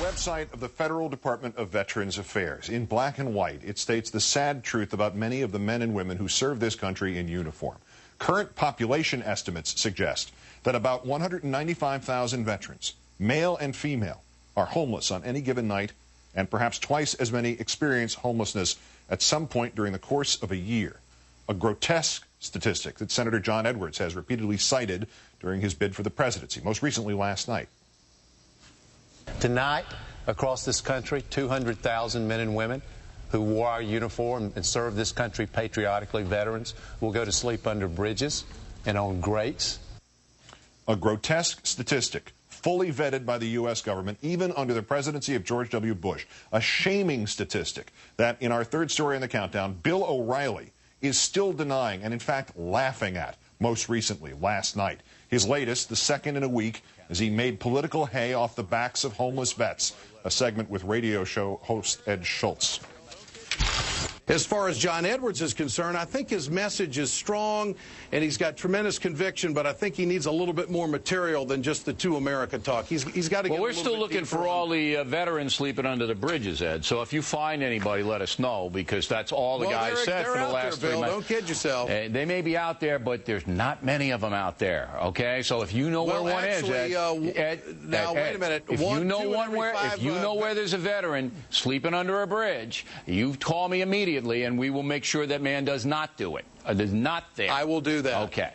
website of the Federal Department of Veterans Affairs. In black and white, it states the sad truth about many of the men and women who serve this country in uniform. Current population estimates suggest that about 195,000 veterans, male and female, are homeless on any given night, and perhaps twice as many experience homelessness at some point during the course of a year. A grotesque statistic that Senator John Edwards has repeatedly cited during his bid for the presidency, most recently last night. Tonight, across this country, 200,000 men and women who wore our uniform and served this country patriotically, veterans, will go to sleep under bridges and on grates. A grotesque statistic, fully vetted by the U.S. government, even under the presidency of George W. Bush. A shaming statistic that, in our third story in the countdown, Bill O'Reilly is still denying and, in fact, laughing at, most recently, last night. His latest, the second in a week, as he made political hay off the backs of homeless vets, a segment with radio show host Ed Schultz. As far as John Edwards is concerned, I think his message is strong and he's got tremendous conviction, but I think he needs a little bit more material than just the To America talk. He's got to get. Well, we're still looking for all the veterans sleeping under the bridges, Ed. So if you find anybody, let us know, because that's all the guys said for the last 3 months. Don't kid yourself. They may be out there, but there's not many of them out there. Okay, so if you know where one is, Ed, now wait a minute. If you know where there's a veteran sleeping under a bridge, you call me immediately, and we will make sure that man does not do it. Does not there. I will do that. Okay.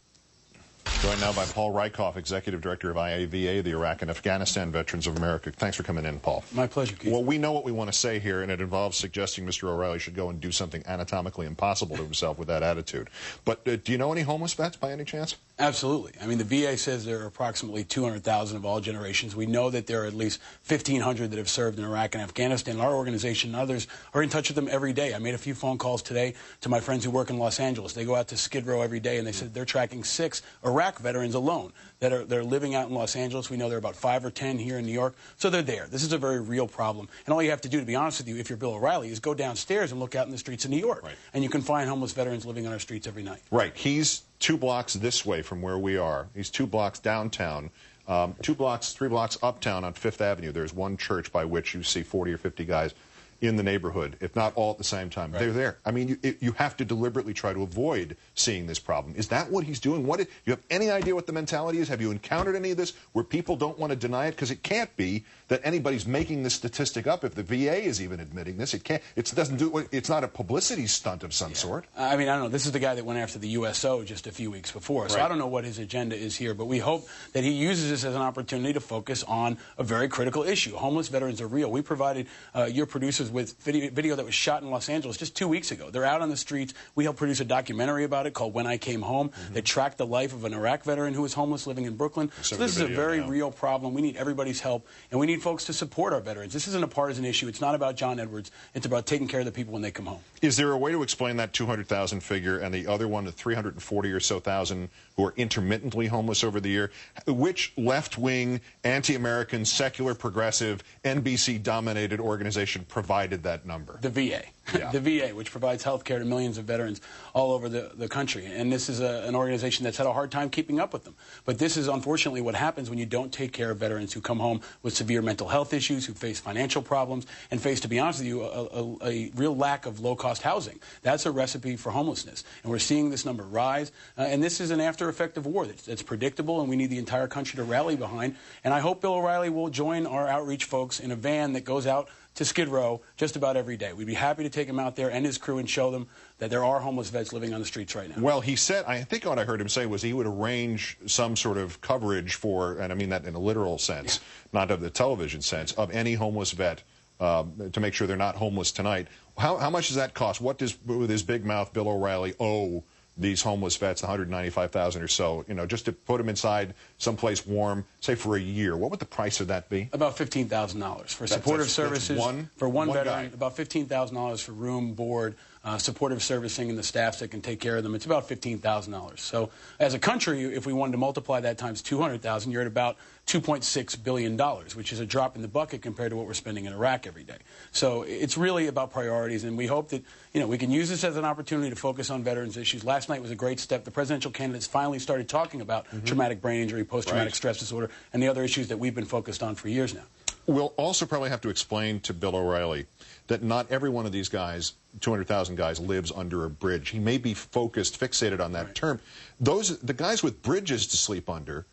Joined now by Paul Rykoff, Executive Director of IAVA, the Iraq and Afghanistan Veterans of America. Thanks for coming in, Paul. My pleasure, Keith. Well, we know what we want to say here, and it involves suggesting Mr. O'Reilly should go and do something anatomically impossible to himself with that attitude. But do you know any homeless vets by any chance? Absolutely. I mean, the VA says there are approximately 200,000 of all generations. We know that there are at least 1,500 that have served in Iraq and Afghanistan. Our organization and others are in touch with them every day. I made a few phone calls today to my friends who work in Los Angeles. They go out to Skid Row every day, and they said they're tracking 6 Iraq veterans alone that are living out in Los Angeles. We know there are about 5 or 10 here in New York. So they're there. This is a very real problem. And all you have to do, to be honest with you, if you're Bill O'Reilly, is go downstairs and look out in the streets of New York. Right. And you can find homeless veterans living on our streets every night. Right. He's 2 blocks this way from where we are. He's 2 blocks downtown. 3 blocks uptown on Fifth Avenue. There's one church by which you see 40 or 50 guys in the neighborhood, if not all at the same time. Right. They're there. I mean, you have to deliberately try to avoid seeing this problem. Is that what he's doing? You have any idea what the mentality is? Have you encountered any of this where people don't want to deny it? Because it can't be that anybody's making this statistic up. If the VA is even admitting this, it can't. It's not a publicity stunt of some sort. I mean, I don't know. This is the guy that went after the USO just a few weeks before. So I don't know what his agenda is here, but we hope that he uses this as an opportunity to focus on a very critical issue. Homeless veterans are real. We provided your producers with video that was shot in Los Angeles just 2 weeks ago. They're out on the streets. We helped produce a documentary about it called When I Came Home that tracked the life of an Iraq veteran who was homeless living in Brooklyn. So this is a very real problem. We need everybody's help, and we need folks to support our veterans. This isn't a partisan issue. It's not about John Edwards. It's about taking care of the people when they come home. Is there a way to explain that 200,000 figure and the other one, the 340 or so thousand who are intermittently homeless over the year? Which left-wing, anti-American, secular, progressive, NBC-dominated organization provided that number? The VA. Yeah. The VA, which provides health care to millions of veterans all over the country. And this is an organization that's had a hard time keeping up with them. But this is unfortunately what happens when you don't take care of veterans who come home with severe mental health issues, who face financial problems, and face, to be honest with you, a real lack of low-cost housing. That's a recipe for homelessness. And we're seeing this number rise. And this is an after-effect of war that's predictable, and we need the entire country to rally behind. And I hope Bill O'Reilly will join our outreach folks in a van that goes out to Skid Row just about every day. We'd be happy to take him out there and his crew and show them that there are homeless vets living on the streets right now. Well, he said, I think what I heard him say was he would arrange some sort of coverage for, and I mean that in a literal sense, not of the television sense, of any homeless vet to make sure they're not homeless tonight. How much does that cost? What does, with his big mouth, Bill O'Reilly owe these homeless vets, 195,000 or so, just to put them inside someplace warm, say for a year? What would the price of that be? About $15,000 for supportive services. For one veteran, about $15,000 for room, board, supportive servicing, and the staffs that can take care of them. It's about $15,000. So as a country, if we wanted to multiply that times 200,000, you're at about $2.6 billion, which is a drop in the bucket compared to what we're spending in Iraq every day. So it's really about priorities, and we hope that we can use this as an opportunity to focus on veterans issues. Last night was a great step. The presidential candidates finally started talking about traumatic brain injury, post-traumatic stress disorder, and the other issues that we've been focused on for years now. We'll also probably have to explain to Bill O'Reilly that not every one of these guys, 200,000 guys, lives under a bridge. He may be fixated on that term. The guys with bridges to sleep under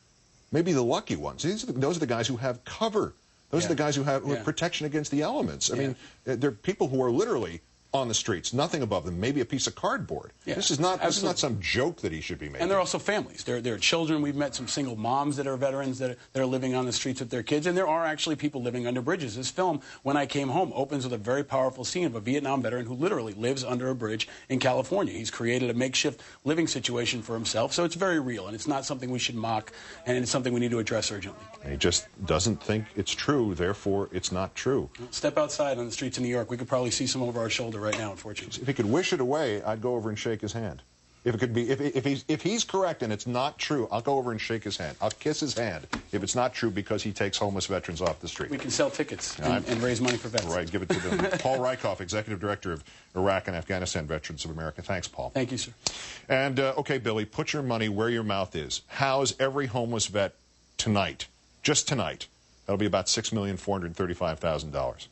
may be the lucky ones. Those are the guys who have cover. Those are the guys who have protection against the elements. I mean, they're people who are literally on the streets, nothing above them, maybe a piece of cardboard. Yeah, this is not some joke that he should be making. And they're also families. There are children. We've met some single moms that are veterans that are living on the streets with their kids, and there are actually people living under bridges. This film, When I Came Home, opens with a very powerful scene of a Vietnam veteran who literally lives under a bridge in California. He's created a makeshift living situation for himself, so it's very real, and it's not something we should mock, and it's something we need to address urgently. And he just doesn't think it's true, therefore it's not true. Step outside on the streets of New York. We could probably see some over our shoulder right now, unfortunately. If he could wish it away, I'd go over and shake his hand. If it could be, if he's correct and it's not true, I'll go over and shake his hand. I'll kiss his hand if it's not true because he takes homeless veterans off the street. We can sell tickets and raise money for vets. Right, give it to them. Paul Rykoff, Executive Director of Iraq and Afghanistan Veterans of America. Thanks, Paul. Thank you, sir. And, okay, Billy, put your money where your mouth is. House every homeless vet tonight. Just tonight. That'll be about $6,435,000.